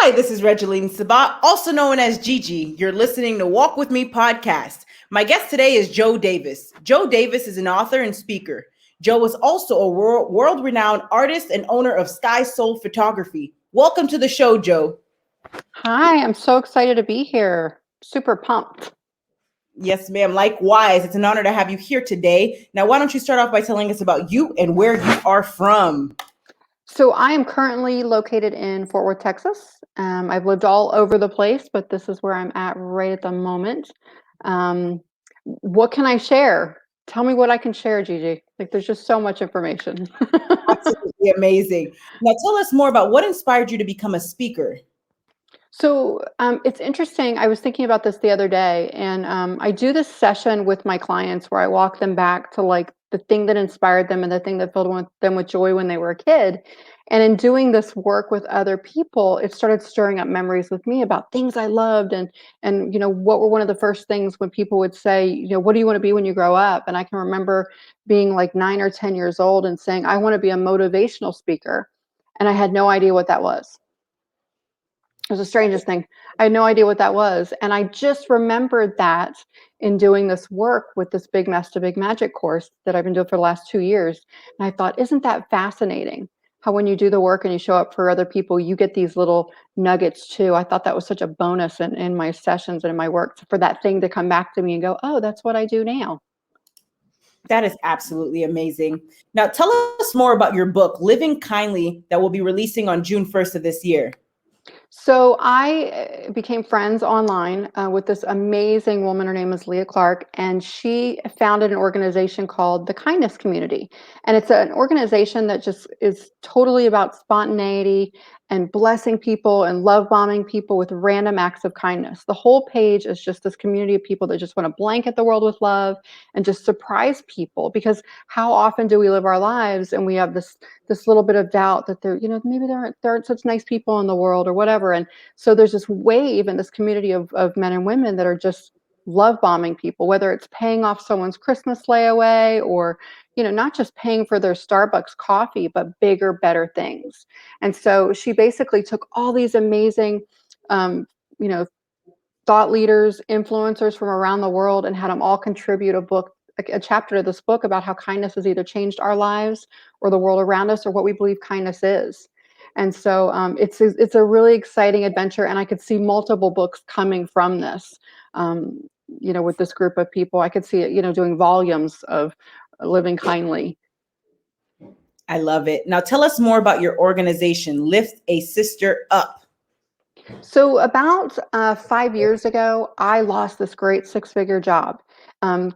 Hi, this is Regeline Sabat, also known as Gigi. You're listening to Walk With Me podcast. My guest today is Joe Davis. Joe Davis is an author and speaker. Joe is also a world-renowned artist and owner of Sky Soul Photography. Welcome to the show, Joe. Hi, I'm so excited to be here. Super pumped. Yes, ma'am. Likewise, it's an honor to have you here today. Now, why don't you start off by telling us about you and where you are from? So I am currently located in Fort Worth, Texas. I've lived all over the place, but this is where I'm at right at the moment. Um, what can I share? Tell me what I can share, Gigi. Like, there's just so much information. Absolutely amazing. Now, tell us more about what inspired you to become a speaker. So it's interesting. I was thinking about this the other day, and I do this session with my clients where I walk them back to like the thing that inspired them and the thing that them with joy when they were a kid. And in doing this work with other people, it started stirring up memories with me about things I loved and what were one of the first things when people would say, what do you want to be when you grow up? And I can remember being like 9 or 10 years old and saying, I want to be a motivational speaker, and I had no idea what that was. It was the strangest thing. I had no idea what that was. And I just remembered that in doing this work with this Big Mess to Big Magic course that I've been doing for the last 2 years. And I thought, isn't that fascinating? How when you do the work and you show up for other people, you get these little nuggets too. I thought that was such a bonus in my sessions and in my work for that thing to come back to me and go, oh, that's what I do now. That is absolutely amazing. Now, tell us more about your book, Living Kindly, that will be releasing on June 1st of this year. So I became friends online with this amazing woman. Her name is Leah Clark, and she founded an organization called the Kindness Community. And it's an organization that just is totally about spontaneity and blessing people and love bombing people with random acts of kindness. The whole page is just this community of people that just want to blanket the world with love and just surprise people. Because how often do we live our lives and we have this little bit of doubt that maybe there aren't such nice people in the world or whatever. And so there's this wave and this community of men and women that are just love bombing people, whether it's paying off someone's Christmas layaway or, not just paying for their Starbucks coffee, but bigger, better things. And so she basically took all these amazing, um, you know, thought leaders, influencers from around the world and had them all contribute a chapter to this book about how kindness has either changed our lives or the world around us or what we believe kindness is. And so it's a really exciting adventure, and I could see multiple books coming from this. With this group of people, I could see it, doing volumes of living kindly. I love it. Now, tell us more about your organization, Lift a Sister Up. So about 5 years ago, I lost this great six-figure job,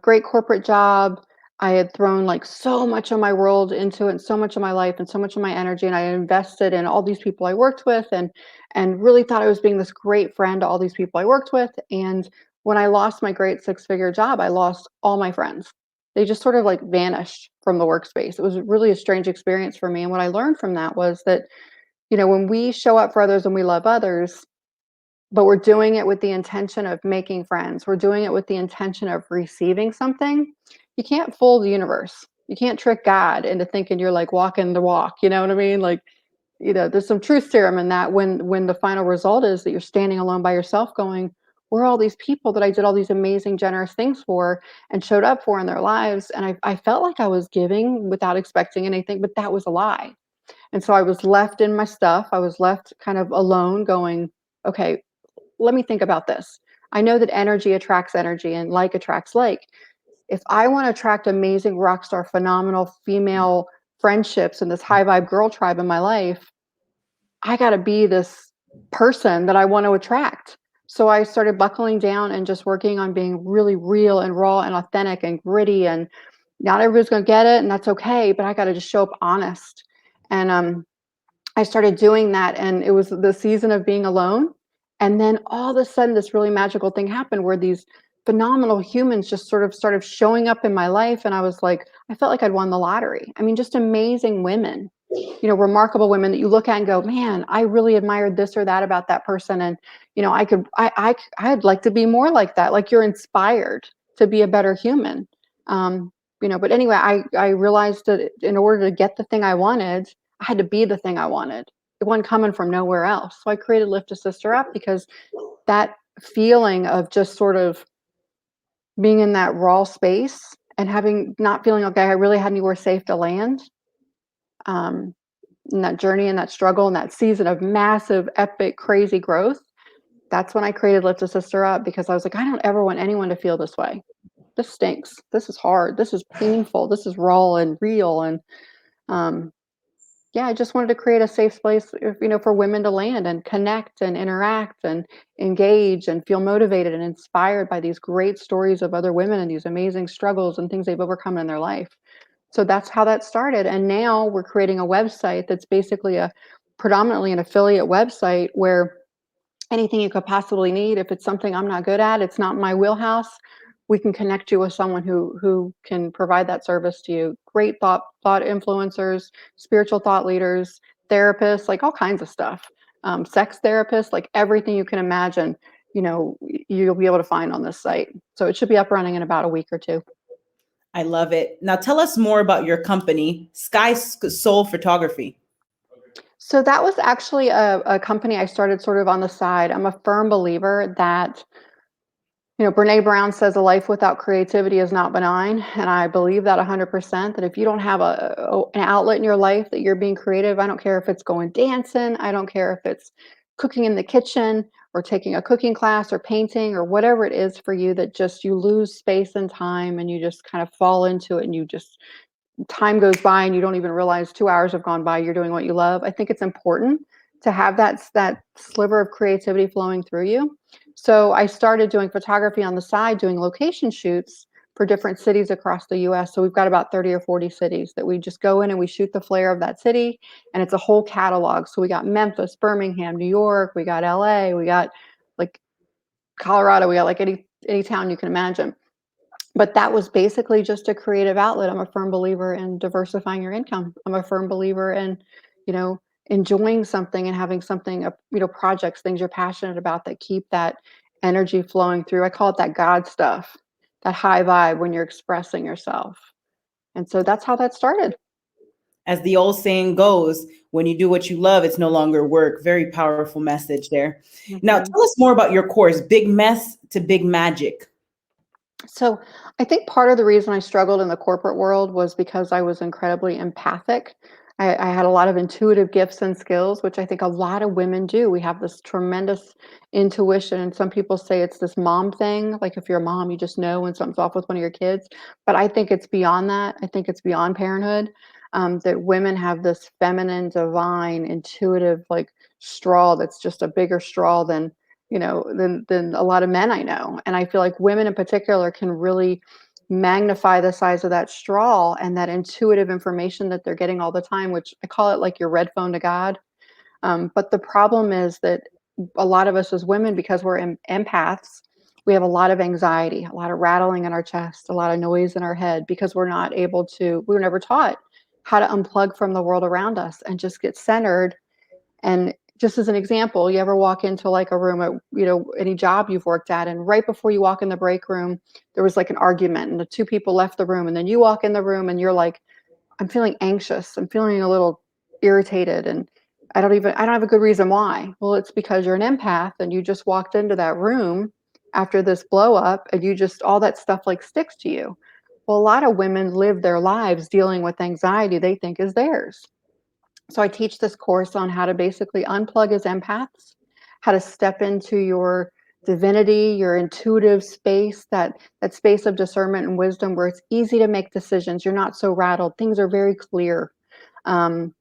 great corporate job. I had thrown like so much of my world into it, and so much of my life, and so much of my energy, and I invested in all these people I worked with, and really thought I was being this great friend to all these people I worked with. And when I lost my great six-figure job, I lost all my friends. They just sort of like vanished from the workspace. It was really a strange experience for me. And what I learned from that was that, when we show up for others and we love others, but we're doing it with the intention of making friends. We're doing it with the intention of receiving something. You can't fool the universe. You can't trick God into thinking you're like walking the walk. You know what I mean? Like, there's some truth serum in that when the final result is that you're standing alone by yourself going, where are all these people that I did all these amazing, generous things for and showed up for in their lives? And I felt like I was giving without expecting anything, but that was a lie. And so I was left in my stuff. I was left kind of alone going, okay, let me think about this. I know that energy attracts energy and like attracts like. If I want to attract amazing rock star, phenomenal female friendships and this high vibe girl tribe in my life, I got to be this person that I want to attract. So I started buckling down and just working on being really real and raw and authentic and gritty. And not everybody's going to get it, and that's okay. But I got to just show up honest. And I started doing that, and it was the season of being alone. And then all of a sudden, this really magical thing happened where these phenomenal humans just sort of started showing up in my life. And I was like, I felt like I'd won the lottery. I mean, just amazing women, remarkable women that you look at and go, man, I really admired this or that about that person. And, I'd like to be more like that. Like you're inspired to be a better human. But anyway, I realized that in order to get the thing I wanted, I had to be the thing I wanted. it wasn't coming from nowhere else. So I created Lift a Sister Up because that feeling of just sort of being in that raw space and having not feeling like I really had anywhere safe to land, um, in that journey and that struggle and that season of massive, epic, crazy growth, that's when I created Lift a Sister Up because I was like, I don't ever want anyone to feel this way. This stinks. This is hard. This is painful. This is raw and real. And um, yeah, I just wanted to create a safe place, for women to land and connect and interact and engage and feel motivated and inspired by these great stories of other women and these amazing struggles and things they've overcome in their life. So that's how that started. And now we're creating a website that's basically a predominantly an affiliate website where anything you could possibly need, if it's something I'm not good at, it's not my wheelhouse, we can connect you with someone who can provide that service to you. Great thought influencers, spiritual thought leaders, therapists, like all kinds of stuff. Sex therapists, like everything you can imagine, you'll be able to find on this site. So it should be up running in about a week or two. I love it. Now tell us more about your company, Sky Soul Photography. So that was actually a company I started sort of on the side. I'm a firm believer that, Brene Brown says a life without creativity is not benign. And I believe that 100%, that if you don't have an outlet in your life that you're being creative, I don't care if it's going dancing, I don't care if it's cooking in the kitchen or taking a cooking class or painting or whatever it is for you, that just you lose space and time and you just kind of fall into it and you just time goes by and you don't even realize 2 hours have gone by, you're doing what you love. I think it's important to have that sliver of creativity flowing through you. So I started doing photography on the side, doing location shoots for different cities across the US. So we've got about 30 or 40 cities that we just go in and we shoot the flair of that city, and it's a whole catalog. So we got Memphis, Birmingham, New York, we got LA, we got like Colorado, we got like any town you can imagine. But that was basically just a creative outlet. I'm a firm believer in diversifying your income. I'm a firm believer in, you know, enjoying something and having something, projects, things you're passionate about that keep that energy flowing through. I call it that God stuff, that high vibe when you're expressing yourself. And so that's how that started. As the old saying goes, when you do what you love, it's no longer work. Very powerful message there. Now, Mhm. tell us more about your course, Big Mess to Big Magic. So I think part of the reason I struggled in the corporate world was because I was incredibly empathic. I had a lot of intuitive gifts and skills, which I think a lot of women do. We have this tremendous intuition, and some people say it's this mom thing. Like if you're a mom, you just know when something's off with one of your kids. But I think it's beyond that. I think it's beyond parenthood. That women have this feminine, divine, intuitive, like straw that's just a bigger straw than a lot of men I know. And I feel like women in particular can really magnify the size of that straw and that intuitive information that they're getting all the time, which I call it like your red phone to God. But the problem is that a lot of us as women, because we're empaths, we have a lot of anxiety, a lot of rattling in our chest, a lot of noise in our head because we were never taught how to unplug from the world around us and just get centered. And just as an example, you ever walk into like a room at, any job you've worked at, and right before you walk in the break room, there was like an argument and the two people left the room. And then you walk in the room and you're like, I'm feeling anxious. I'm feeling a little irritated. And I don't have a good reason why. Well, it's because you're an empath and you just walked into that room after this blow up and all that stuff like sticks to you. Well, a lot of women live their lives dealing with anxiety they think is theirs. So I teach this course on how to basically unplug as empaths, how to step into your divinity, your intuitive space, that space of discernment and wisdom where it's easy to make decisions. You're not so rattled. Things are very clear. Um,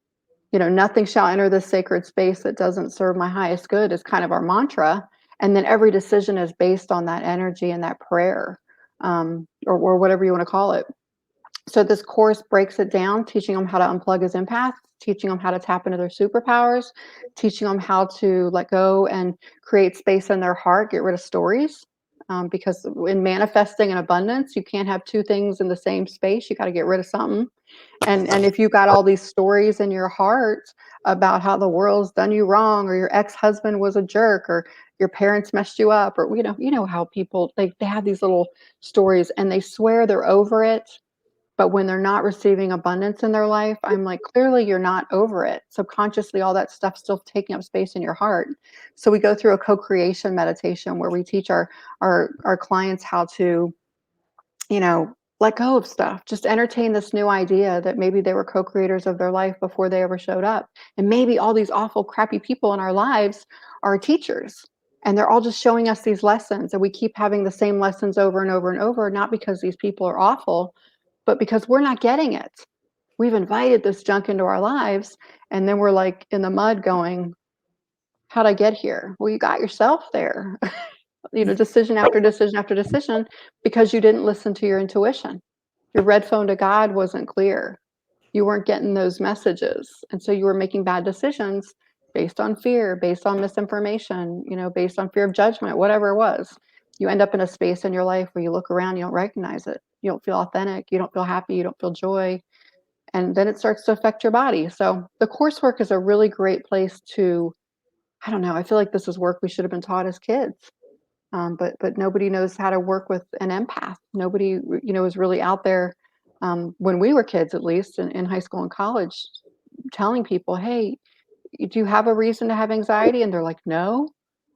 Nothing shall enter this sacred space that doesn't serve my highest good is kind of our mantra. And then every decision is based on that energy and that prayer, or whatever you want to call it. So this course breaks it down, teaching them how to unplug as empaths, teaching them how to tap into their superpowers, teaching them how to let go and create space in their heart, get rid of stories. Because in manifesting an abundance, you can't have two things in the same space. You got to get rid of something. And if you got all these stories in your heart about how the world's done you wrong, or your ex-husband was a jerk, or your parents messed you up, or how people they have these little stories and they swear they're over it, But when they're not receiving abundance in their life, I'm like, clearly you're not over it. Subconsciously, all that stuff's still taking up space in your heart. So we go through a co-creation meditation where we teach our clients how to, let go of stuff. Just entertain this new idea that maybe they were co-creators of their life before they ever showed up. And maybe all these awful, crappy people in our lives are teachers. And they're all just showing us these lessons. And we keep having the same lessons over and over and over, not because these people are awful, but because we're not getting it. We've invited this junk into our lives. And then we're like in the mud going, how'd I get here? Well, you got yourself there. Decision after decision after decision, because you didn't listen to your intuition. Your red phone to God wasn't clear. You weren't getting those messages. And so you were making bad decisions based on fear, based on misinformation, based on fear of judgment, whatever it was. You end up in a space in your life where you look around, you don't recognize it. You don't feel authentic. You don't feel happy. You don't feel joy. And then it starts to affect your body. So the coursework is a really great place to, I don't know, I feel like this is work we should have been taught as kids. But nobody knows how to work with an empath. Nobody, is really out there when we were kids, at least in high school and college, telling people, "Hey, do you have a reason to have anxiety?" And they're like, "No."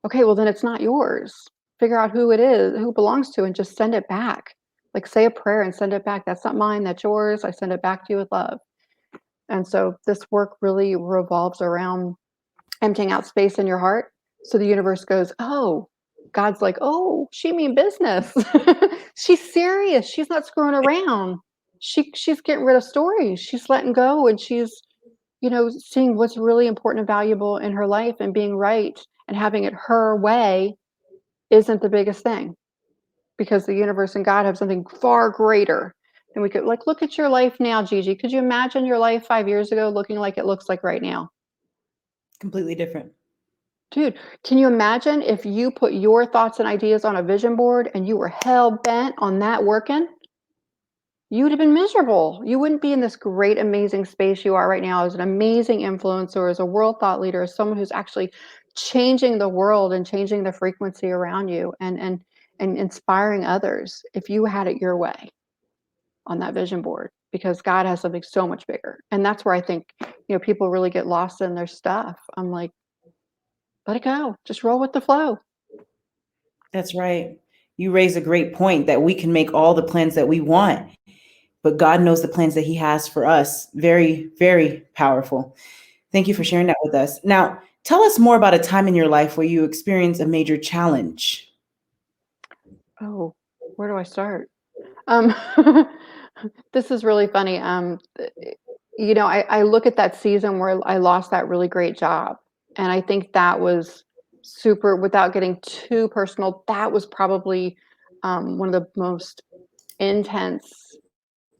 Okay, well then it's not yours. Figure out who it is, who it belongs to, and just send it back. Like say a prayer and send it back. That's not mine. That's yours. I send it back to you with love. And so this work really revolves around emptying out space in your heart. So the universe goes, oh, God's like, oh, she mean business. She's serious. She's not screwing around. She's getting rid of stories. She's letting go, and she's, seeing what's really important and valuable in her life, and being right and having it her way isn't the biggest thing, because the universe and God have something far greater. And we could look at your life now, Gigi. Could you imagine your life 5 years ago looking like it looks like right now? Completely different. Dude, can you imagine if you put your thoughts and ideas on a vision board and you were hell bent on that working? You'd have been miserable. You wouldn't be in this great, amazing space you are right now as an amazing influencer, as a world thought leader, as someone who's actually changing the world and changing the frequency around you, and inspiring others if you had it your way on that vision board, because God has something so much bigger. And that's where I think, people really get lost in their stuff. I'm like, let it go. Just roll with the flow. That's right. You raise a great point that we can make all the plans that we want, but God knows the plans that He has for us. Very, very powerful. Thank you for sharing that with us. Now, tell us more about a time in your life where you experienced a major challenge. Oh, where do I start? Um, this is really funny. I look at that season where I lost that really great job, and I think that was super. Without getting too personal, that was probably one of the most intense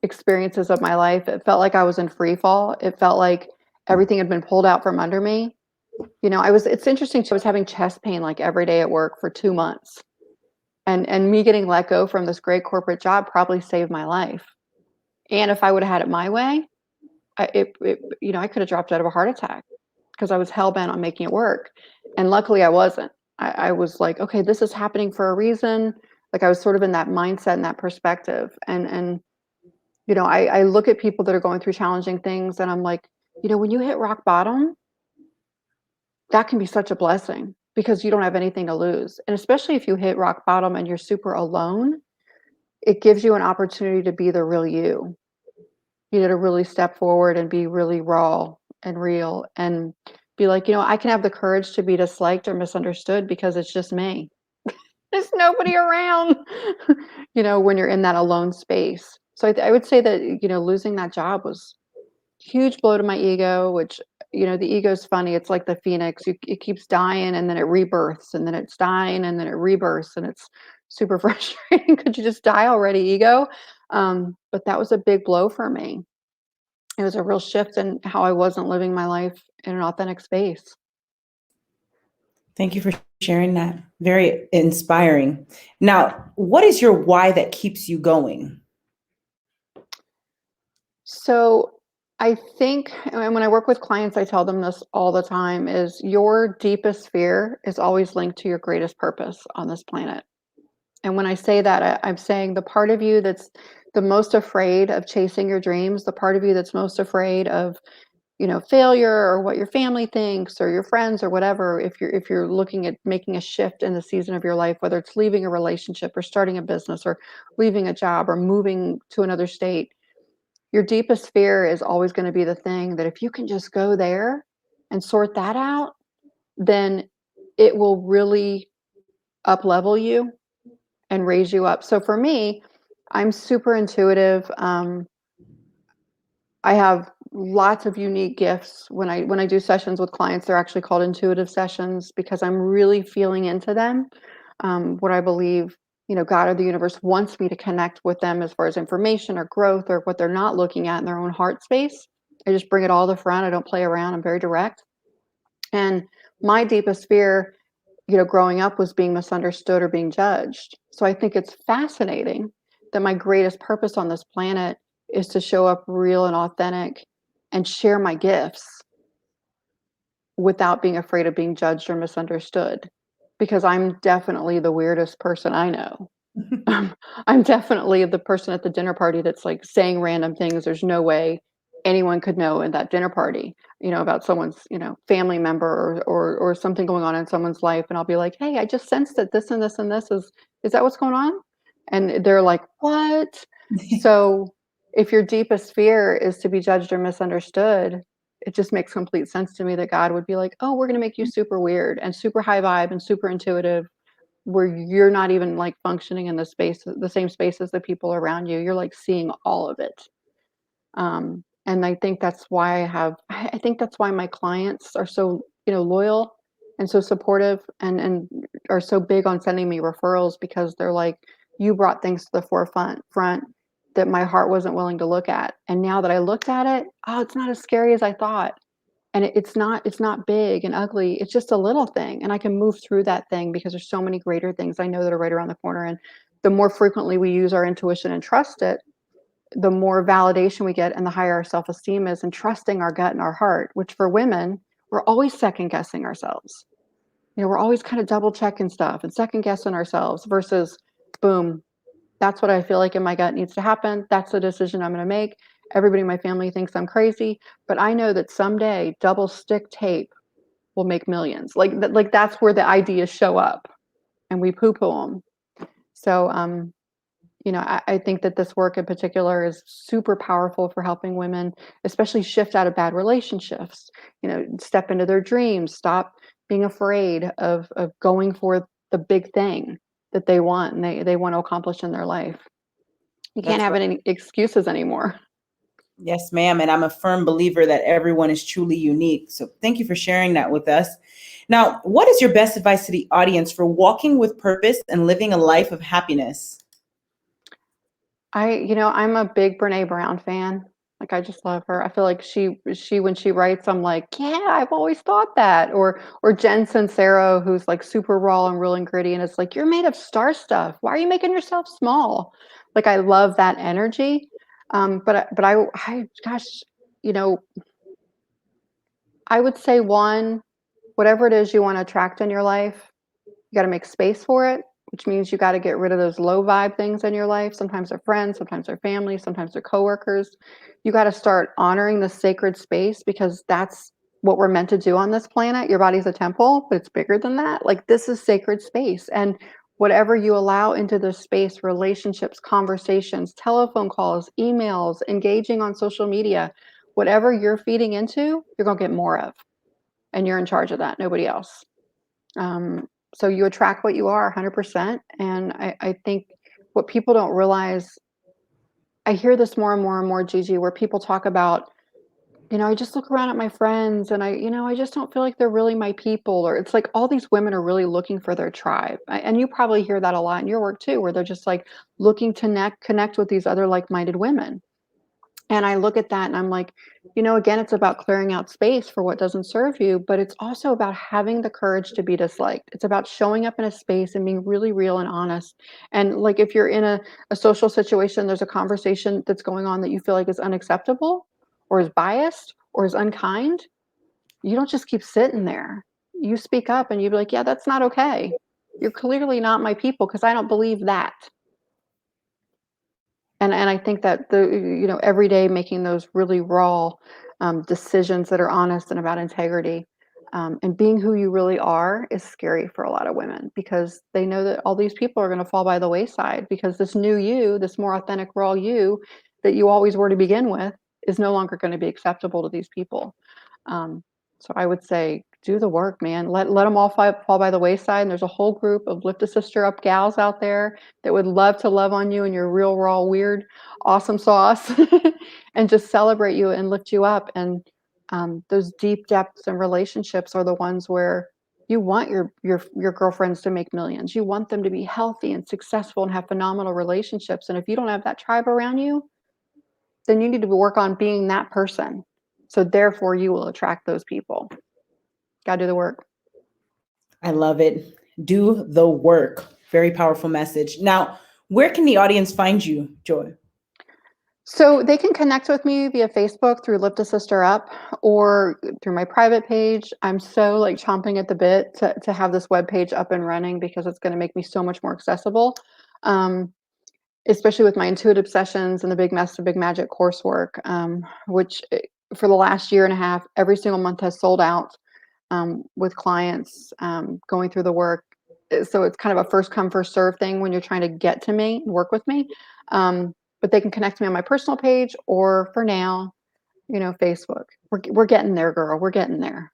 experiences of my life. It felt like I was in free fall. It felt like everything had been pulled out from under me. It's interesting too, I was having chest pain like every day at work for 2 months. And me getting let go from this great corporate job probably saved my life. And if I would have had it my way, I could have dropped out of a heart attack, because I was hell bent on making it work. And luckily I wasn't. I was like, okay, this is happening for a reason. Like I was sort of in that mindset and that perspective. And I look at people that are going through challenging things, and I'm like, when you hit rock bottom, that can be such a blessing, because you don't have anything to lose. And especially if you hit rock bottom and you're super alone, it gives you an opportunity to be the real you. To really step forward and be really raw and real, and be like, I can have the courage to be disliked or misunderstood because it's just me. There's nobody around, when you're in that alone space. So I would say that, losing that job was huge blow to my ego, which, the ego's funny. It's like the phoenix. It keeps dying, and then it rebirths, and then it's dying, and then it rebirths, and it's super frustrating. Could you just die already, ego? But that was a big blow for me. It was a real shift in how I wasn't living my life in an authentic space. Thank you for sharing that. Very inspiring. Now, what is your why that keeps you going? So I think, and when I work with clients, I tell them this all the time, is your deepest fear is always linked to your greatest purpose on this planet. And when I say that, I'm saying the part of you the most afraid of chasing your dreams, the part of you that's most afraid of, failure or what your family thinks or your friends or whatever, if you're looking at making a shift in the season of your life, whether it's leaving a relationship or starting a business or leaving a job or moving to another state, your deepest fear is always going to be the thing that if you can just go there and sort that out, then it will really up level you and raise you up. So for me, I'm super intuitive. I have lots of unique gifts when I do sessions with clients. They're actually called intuitive sessions because I'm really feeling into them. What I believe, God or the universe wants me to connect with them as far as information or growth or what they're not looking at in their own heart space. I just bring it all to the front. I don't play around. I'm very direct. And my deepest fear, growing up was being misunderstood or being judged. So I think it's fascinating that my greatest purpose on this planet is to show up real and authentic and share my gifts without being afraid of being judged or misunderstood. Because I'm definitely the weirdest person I know. I'm definitely the person at the dinner party that's like saying random things. There's no way anyone could know in that dinner party, about someone's, family member or something going on in someone's life. And I'll be like, hey, I just sensed that this and this and this is that what's going on? And they're like, what? So if your deepest fear is to be judged or misunderstood, it just makes complete sense to me that God would be like, oh, we're going to make you super weird and super high vibe and super intuitive where you're not even like functioning in the same space as the people around you. You're like seeing all of it. And I think that's why I think that's why my clients are so, loyal and so supportive and are so big on sending me referrals because they're like, you brought things to the front that my heart wasn't willing to look at. And now that I looked at it, oh, it's not as scary as I thought. And it's not big and ugly. It's just a little thing. And I can move through that thing because there's so many greater things I know that are right around the corner. And the more frequently we use our intuition and trust it, the more validation we get and the higher our self-esteem is and trusting our gut and our heart, which for women, we're always second guessing ourselves. We're always kind of double checking stuff and second guessing ourselves versus boom, that's what I feel like in my gut needs to happen. That's the decision I'm going to make. Everybody in my family thinks I'm crazy, but I know that someday double stick tape will make millions. Like that's where the ideas show up and we poo-poo them. So, I think that this work in particular is super powerful for helping women, especially shift out of bad relationships, step into their dreams, stop being afraid of going for the big thing that they want and they want to accomplish in their life. You can't That's have right. any excuses anymore. Yes, ma'am. And I'm a firm believer that everyone is truly unique. So thank you for sharing that with us. Now, what is your best advice to the audience for walking with purpose and living a life of happiness? I'm a big Brene Brown fan. Like I just love her. I feel like she when she writes, I'm like, yeah, I've always thought that. Or Jen Sincero, who's like super raw and real and gritty, and it's like, you're made of star stuff. Why are you making yourself small? Like I love that energy. But gosh, you know, I would say one, whatever it is you want to attract in your life, you got to make space for it, which means you got to get rid of those low vibe things in your life. Sometimes they're friends, sometimes they're family, sometimes they're coworkers. You got to start honoring the sacred space because that's what we're meant to do on this planet. Your body's a temple, but it's bigger than that. Like this is sacred space. And whatever you allow into this space, relationships, conversations, telephone calls, emails, engaging on social media, whatever you're feeding into, you're going to get more of. And you're in charge of that, nobody else. So you attract what you are 100%. And I think what people don't realize, I hear this more and more and more, Gigi, where people talk about, I just look around at my friends and I just don't feel like they're really my people. Or it's like all these women are really looking for their tribe. And you probably hear that a lot in your work too, where they're just like looking to connect with these other like-minded women. And I look at that and I'm like, again, it's about clearing out space for what doesn't serve you, but it's also about having the courage to be disliked. It's about showing up in a space and being really real and honest. And like if you're in a social situation, there's a conversation that's going on that you feel like is unacceptable or is biased or is unkind, you don't just keep sitting there. You speak up and you be like, yeah, that's not okay. You're clearly not my people because I don't believe that. And I think that every day making those really raw decisions that are honest and about integrity, and being who you really are is scary for a lot of women because they know that all these people are going to fall by the wayside because this new you, this more authentic, raw you that you always were to begin with, is no longer going to be acceptable to these people. Um, so I would say, do the work, man. Let them all fall by the wayside. And there's a whole group of Lift a Sister Up gals out there that would love to love on you and your real, raw, weird, awesome sauce and just celebrate you and lift you up. And those deep depths and relationships are the ones where you want your girlfriends to make millions. You want them to be healthy and successful and have phenomenal relationships. And if you don't have that tribe around you, then you need to work on being that person. So therefore, you will attract those people. Got to do the work. I love it. Do the work. Very powerful message. Now, where can the audience find you, Joy? So they can connect with me via Facebook through Lift a Sister Up or through my private page. I'm so chomping at the bit to have this webpage up and running because it's going to make me so much more accessible, especially with my intuitive sessions and the Big Mess to Big Magic coursework, which for the last year and a half, every single month has sold out with clients going through the work. So it's kind of a first come, first serve thing when you're trying to get to me and work with me. But they can connect me on my personal page or for now, Facebook. We're getting there, girl. We're getting there.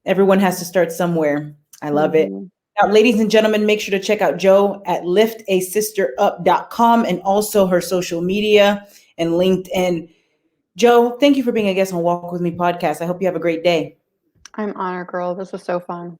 Everyone has to start somewhere. I love it. Mm-hmm. Now, ladies and gentlemen, make sure to check out Jo at liftasisterup.com and also her social media and LinkedIn. Jo, thank you for being a guest on Walk With Me podcast. I hope you have a great day. I'm honored, girl. This was so fun.